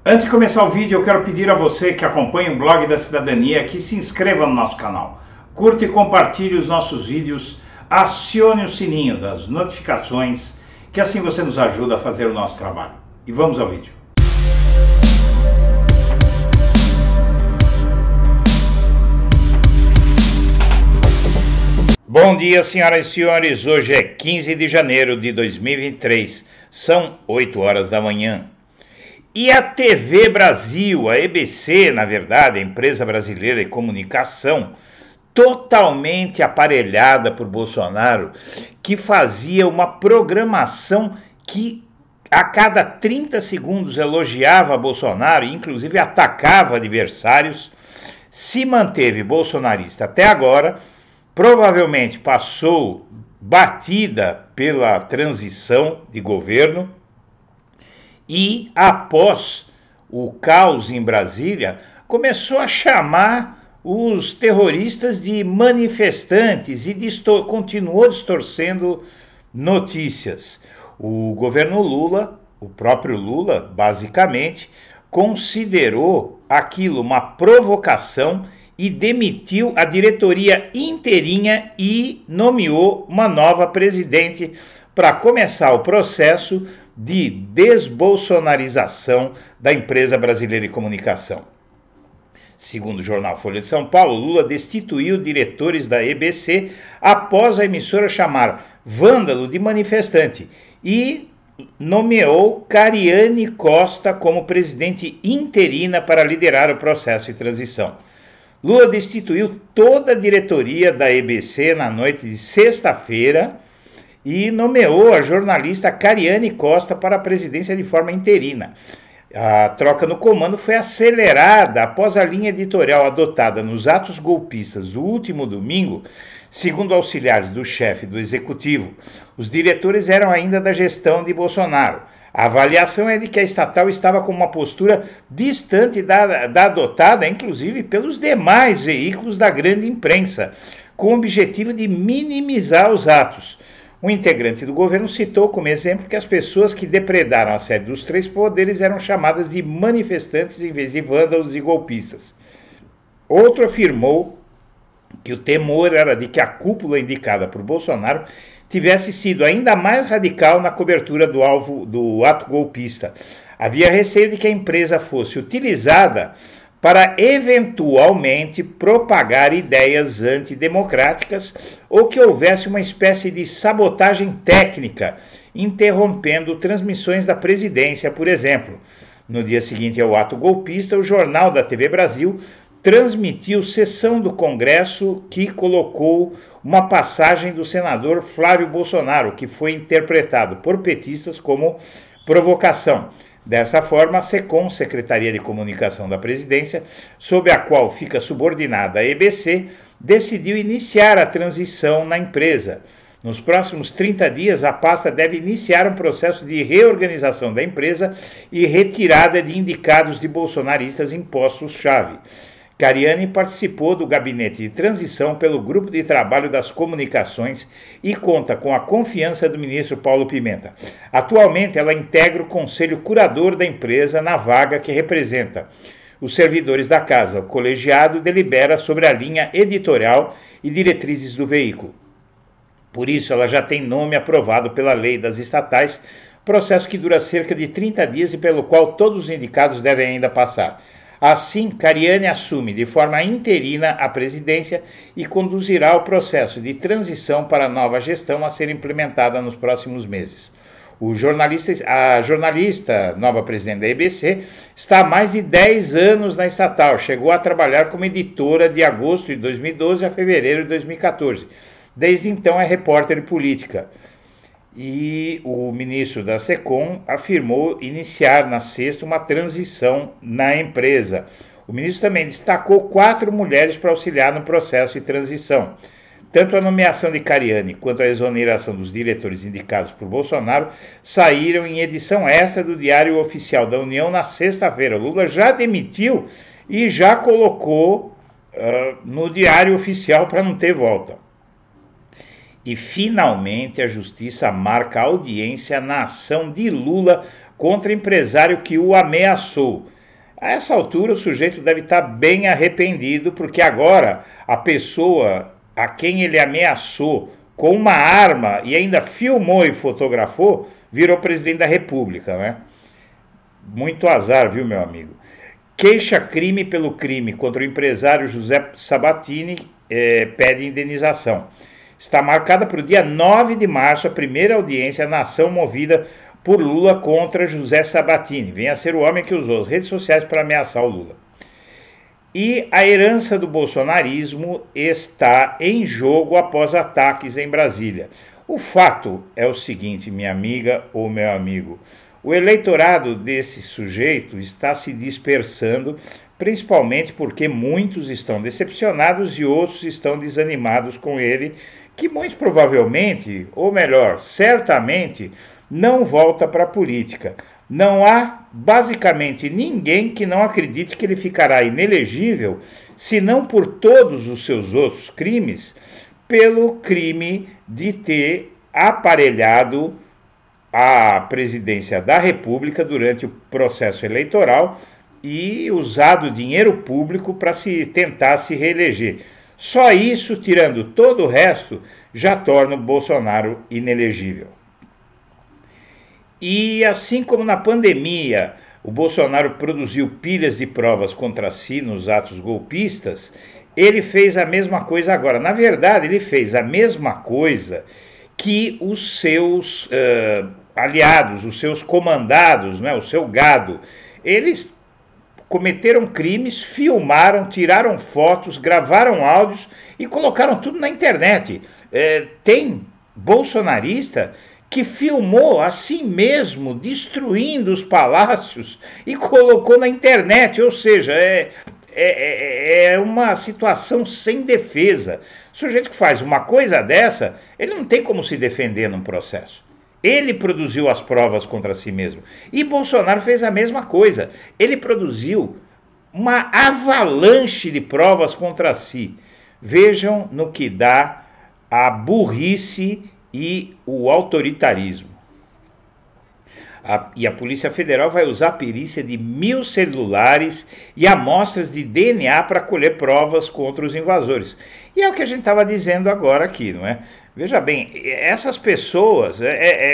Antes de começar o vídeo, eu quero pedir a você que acompanha o Blog da Cidadania que se inscreva no nosso canal. Curta e compartilhe os nossos vídeos, acione o sininho das notificações, que assim você nos ajuda a fazer o nosso trabalho. E vamos ao vídeo. Bom dia, senhoras e senhores. Hoje é 15 de janeiro de 2023. São 8 horas da manhã. E a TV Brasil, a EBC, na verdade, a Empresa Brasileira de Comunicação, totalmente aparelhada por Bolsonaro, que fazia uma programação que a cada 30 segundos elogiava Bolsonaro e inclusive atacava adversários, se manteve bolsonarista até agora, provavelmente passou batida pela transição de governo e, após o caos em Brasília, começou a chamar os terroristas de manifestantes e continuou distorcendo notícias. O governo Lula, o próprio Lula, basicamente, considerou aquilo uma provocação e demitiu a diretoria inteirinha e nomeou uma nova presidente para começar o processo de desbolsonarização da Empresa Brasileira de Comunicação. Segundo o jornal Folha de São Paulo, Lula destituiu diretores da EBC após a emissora chamar vândalo de manifestante e nomeou Cariane Costa como presidente interina para liderar o processo de transição. Lula destituiu toda a diretoria da EBC na noite de sexta-feira e nomeou a jornalista Cariane Costa para a presidência de forma interina. A troca no comando foi acelerada após a linha editorial adotada nos atos golpistas do último domingo, segundo auxiliares do chefe do executivo. Os diretores eram ainda da gestão de Bolsonaro. A avaliação é de que a estatal estava com uma postura distante da adotada, inclusive, pelos demais veículos da grande imprensa, com o objetivo de minimizar os atos. Um integrante do governo citou como exemplo que as pessoas que depredaram a sede dos três poderes eram chamadas de manifestantes em vez de vândalos e golpistas. Outro afirmou que o temor era de que a cúpula indicada por Bolsonaro tivesse sido ainda mais radical na cobertura do ato golpista. Havia receio de que a empresa fosse utilizada para eventualmente propagar ideias antidemocráticas ou que houvesse uma espécie de sabotagem técnica, interrompendo transmissões da presidência, por exemplo. No dia seguinte ao ato golpista, o jornal da TV Brasil transmitiu sessão do Congresso que colocou uma passagem do senador Flávio Bolsonaro, que foi interpretado por petistas como provocação. Dessa forma, a SECOM, Secretaria de Comunicação da Presidência, sob a qual fica subordinada a EBC, decidiu iniciar a transição na empresa. Nos próximos 30 dias, a pasta deve iniciar um processo de reorganização da empresa e retirada de indicados de bolsonaristas em postos-chave. Cariane participou do gabinete de transição pelo Grupo de Trabalho das Comunicações e conta com a confiança do ministro Paulo Pimenta. Atualmente, ela integra o conselho curador da empresa na vaga que representa os servidores da casa. O colegiado delibera sobre a linha editorial e diretrizes do veículo. Por isso, ela já tem nome aprovado pela lei das estatais, processo que dura cerca de 30 dias e pelo qual todos os indicados devem ainda passar. Assim, Cariane assume de forma interina a presidência e conduzirá o processo de transição para a nova gestão a ser implementada nos próximos meses. A jornalista, nova presidente da EBC, está há mais de 10 anos na estatal. Chegou a trabalhar como editora de agosto de 2012 a fevereiro de 2014. Desde então é repórter política. E o ministro da SECOM afirmou iniciar na sexta uma transição na empresa. O ministro também destacou 4 mulheres para auxiliar no processo de transição. Tanto a nomeação de Cariane quanto a exoneração dos diretores indicados por Bolsonaro saíram em edição extra do Diário Oficial da União na sexta-feira. Lula já demitiu e já colocou no Diário Oficial para não ter volta. E finalmente a justiça marca audiência na ação de Lula contra empresário que o ameaçou. A essa altura, o sujeito deve estar bem arrependido, porque agora a pessoa a quem ele ameaçou com uma arma e ainda filmou e fotografou, virou presidente da República, né? Muito azar, viu, meu amigo? Queixa-crime pelo crime contra o empresário José Sabatini pede indenização. Está marcada para o dia 9 de março a primeira audiência na ação movida por Lula contra José Sabatini. Vem a ser o homem que usou as redes sociais para ameaçar o Lula. E a herança do bolsonarismo está em jogo após ataques em Brasília. O fato é o seguinte, minha amiga ou meu amigo, o eleitorado desse sujeito está se dispersando, principalmente porque muitos estão decepcionados e outros estão desanimados com ele, que muito provavelmente, ou melhor, certamente, não volta para a política. Não há basicamente ninguém que não acredite que ele ficará inelegível, se não por todos os seus outros crimes, pelo crime de ter aparelhado a presidência da República durante o processo eleitoral e usado dinheiro público para tentar se reeleger. Só isso, tirando todo o resto, já torna o Bolsonaro inelegível. E assim como na pandemia o Bolsonaro produziu pilhas de provas contra si nos atos golpistas, ele fez a mesma coisa agora. Na verdade, ele fez a mesma coisa que os seus aliados, os seus comandados, né, o seu gado. Eles cometeram crimes, filmaram, tiraram fotos, gravaram áudios e colocaram tudo na internet. Tem bolsonarista que filmou a si mesmo destruindo os palácios e colocou na internet, ou seja, é uma situação sem defesa. O sujeito que faz uma coisa dessa, ele não tem como se defender num processo. Ele produziu as provas contra si mesmo. E Bolsonaro fez a mesma coisa. Ele produziu uma avalanche de provas contra si. Vejam no que dá a burrice e o autoritarismo. E a Polícia Federal vai usar a perícia de 1.000 celulares e amostras de DNA para colher provas contra os invasores. E é o que a gente estava dizendo agora aqui, não é? Veja bem, essas pessoas,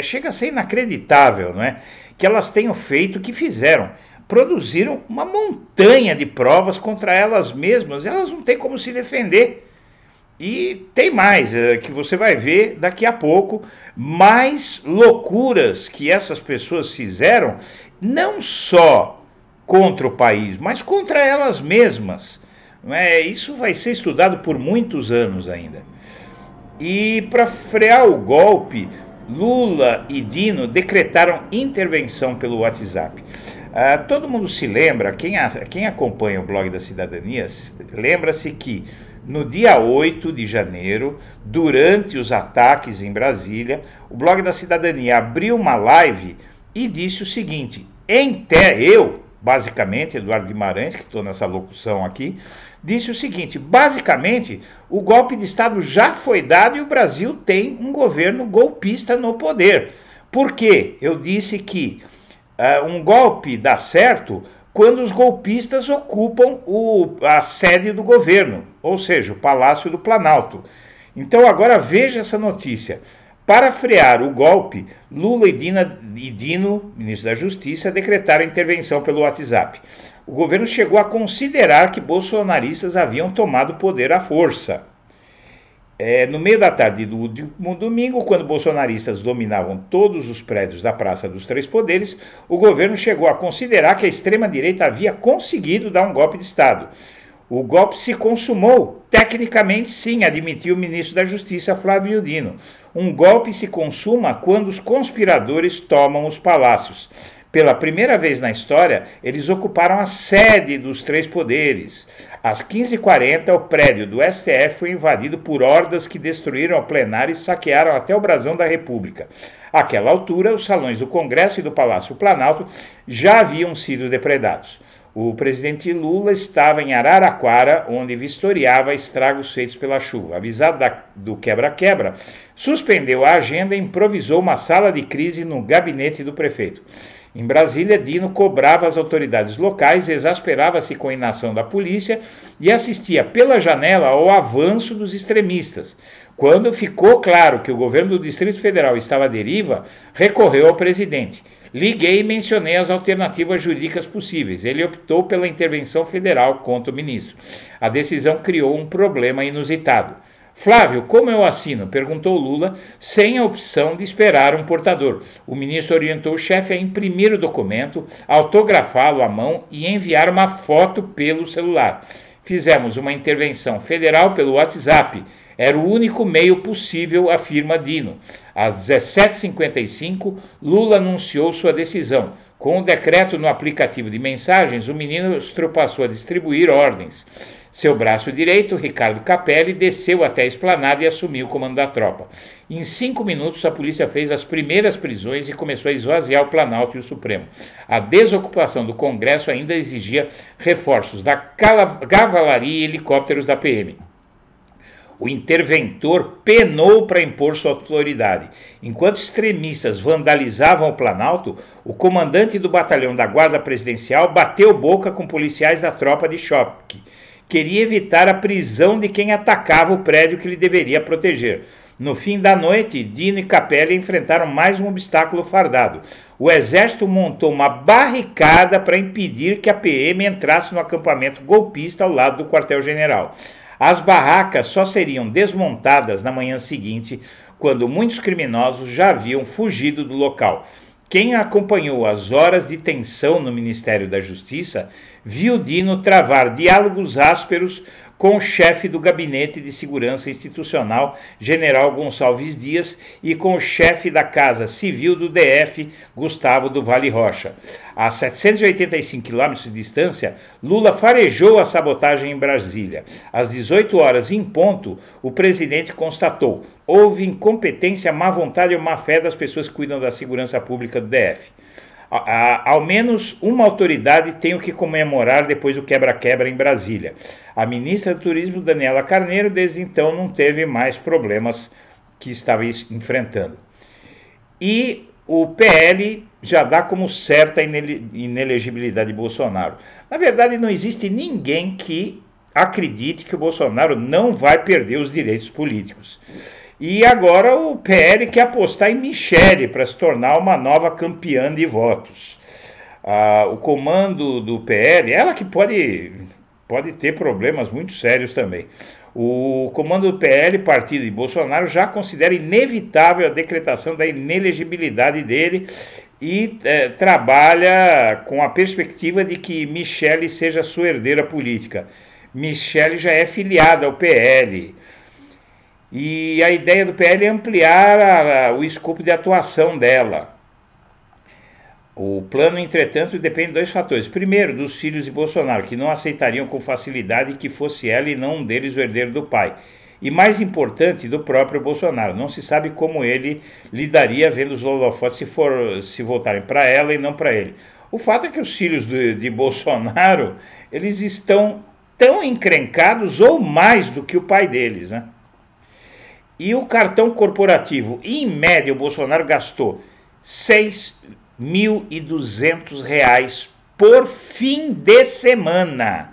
chega a ser inacreditável, não é? Que elas tenham feito o que fizeram. Produziram uma montanha de provas contra elas mesmas, elas não têm como se defender. E tem mais, que você vai ver daqui a pouco, mais loucuras que essas pessoas fizeram, não só contra o país, mas contra elas mesmas. Isso vai ser estudado por muitos anos ainda. E para frear o golpe, Lula e Dino decretaram intervenção pelo WhatsApp. Todo mundo se lembra, quem acompanha o blog da Cidadania, lembra-se que no dia 8 de janeiro, durante os ataques em Brasília, o blog da Cidadania abriu uma live e disse o seguinte: eu, basicamente, Eduardo Guimarães, que estou nessa locução aqui, disse o seguinte: basicamente, o golpe de Estado já foi dado e o Brasil tem um governo golpista no poder. Por quê? Eu disse que um golpe dá certo quando os golpistas ocupam a sede do governo, ou seja, o Palácio do Planalto. Então agora veja essa notícia. Para frear o golpe, Lula e Dino, ministro da Justiça, decretaram intervenção pelo WhatsApp. O governo chegou a considerar que bolsonaristas haviam tomado poder à força. No meio da tarde do último domingo, quando bolsonaristas dominavam todos os prédios da Praça dos Três Poderes, o governo chegou a considerar que a extrema-direita havia conseguido dar um golpe de Estado. O golpe se consumou, tecnicamente sim, admitiu o ministro da Justiça, Flávio Dino. Um golpe se consuma quando os conspiradores tomam os palácios. Pela primeira vez na história, eles ocuparam a sede dos Três Poderes. Às 15h40, o prédio do STF foi invadido por hordas que destruíram o plenário e saquearam até o brasão da República. Àquela altura, os salões do Congresso e do Palácio Planalto já haviam sido depredados. O presidente Lula estava em Araraquara, onde vistoriava estragos feitos pela chuva. Avisado do quebra-quebra, suspendeu a agenda e improvisou uma sala de crise no gabinete do prefeito. Em Brasília, Dino cobrava as autoridades locais, exasperava-se com a inação da polícia e assistia pela janela ao avanço dos extremistas. Quando ficou claro que o governo do Distrito Federal estava à deriva, recorreu ao presidente. Liguei e mencionei as alternativas jurídicas possíveis. Ele optou pela intervenção federal contra o ministro. A decisão criou um problema inusitado. Flávio, como eu assino? Perguntou Lula, sem a opção de esperar um portador. O ministro orientou o chefe a imprimir o documento, autografá-lo à mão e enviar uma foto pelo celular. Fizemos uma intervenção federal pelo WhatsApp. Era o único meio possível, afirma Dino. Às 17h55, Lula anunciou sua decisão. Com o decreto no aplicativo de mensagens, o ministro passou a distribuir ordens. Seu braço direito, Ricardo Capelli, desceu até a esplanada e assumiu o comando da tropa. Em 5 minutos, a polícia fez as primeiras prisões e começou a esvaziar o Planalto e o Supremo. A desocupação do Congresso ainda exigia reforços da cavalaria e helicópteros da PM. O interventor penou para impor sua autoridade. Enquanto extremistas vandalizavam o Planalto, o comandante do batalhão da Guarda Presidencial bateu boca com policiais da tropa de choque. Queria evitar a prisão de quem atacava o prédio que ele deveria proteger. No fim da noite, Dino e Capelli enfrentaram mais um obstáculo fardado. O exército montou uma barricada para impedir que a PM entrasse no acampamento golpista ao lado do quartel-general. As barracas só seriam desmontadas na manhã seguinte, quando muitos criminosos já haviam fugido do local. Quem acompanhou as horas de tensão no Ministério da Justiça viu Dino travar diálogos ásperos com o chefe do Gabinete de Segurança Institucional, General Gonçalves Dias, e com o chefe da Casa Civil do DF, Gustavo do Vale Rocha. A 785 quilômetros de distância, Lula farejou a sabotagem em Brasília. Às 18 horas em ponto, o presidente constatou: houve incompetência, má vontade ou má fé das pessoas que cuidam da segurança pública do DF. Ao menos uma autoridade tem o que comemorar depois do quebra-quebra em Brasília. A ministra do Turismo, Daniela Carneiro, desde então não teve mais problemas que estava enfrentando. E o PL já dá como certa a inelegibilidade de Bolsonaro. Na verdade, não existe ninguém que acredite que o Bolsonaro não vai perder os direitos políticos. E agora o PL quer apostar em Michele para se tornar uma nova campeã de votos. O comando do PL, ela que pode ter problemas muito sérios também. O comando do PL, partido de Bolsonaro, já considera inevitável a decretação da inelegibilidade dele e trabalha com a perspectiva de que Michele seja sua herdeira política. Michele já é filiada ao PL. E a ideia do PL é ampliar o escopo de atuação dela. O plano, entretanto, depende de 2 fatores. Primeiro, dos filhos de Bolsonaro, que não aceitariam com facilidade que fosse ela e não um deles o herdeiro do pai. E mais importante, do próprio Bolsonaro. Não se sabe como ele lidaria vendo os holofotes se voltarem para ela e não para ele. O fato é que os filhos de Bolsonaro, eles estão tão encrencados ou mais do que o pai deles, né? E o cartão corporativo, em média, o Bolsonaro gastou R$6.200 por fim de semana.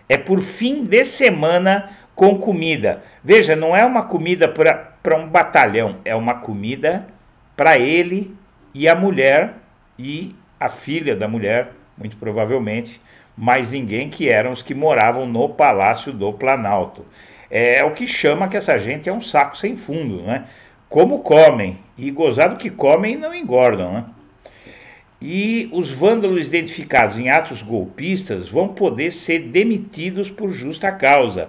É por fim de semana com comida. Veja, não é uma comida para um batalhão, é uma comida para ele e a mulher e a filha da mulher, muito provavelmente, mais ninguém, que eram os que moravam no Palácio do Planalto. É o que chama que essa gente é um saco sem fundo, né? Como comem, e gozado que comem não engordam, né? E os vândalos identificados em atos golpistas vão poder ser demitidos por justa causa.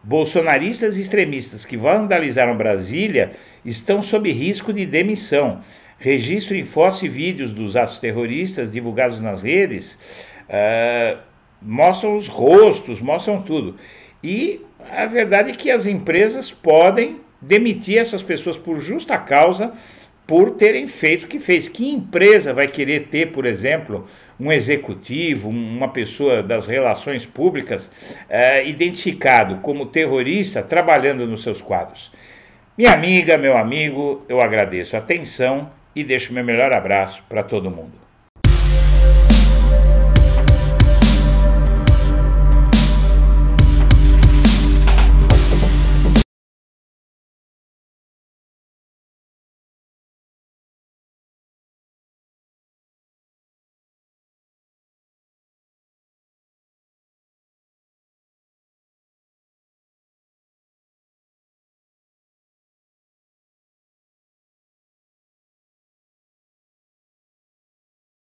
Bolsonaristas extremistas que vandalizaram Brasília estão sob risco de demissão. Registro em fotos e vídeos dos atos terroristas divulgados nas redes mostram os rostos, mostram tudo. E a verdade é que as empresas podem demitir essas pessoas por justa causa por terem feito o que fez. Que empresa vai querer ter, por exemplo, um executivo, uma pessoa das relações públicas identificado como terrorista trabalhando nos seus quadros? Minha amiga, meu amigo, eu agradeço a atenção e deixo meu melhor abraço para todo mundo.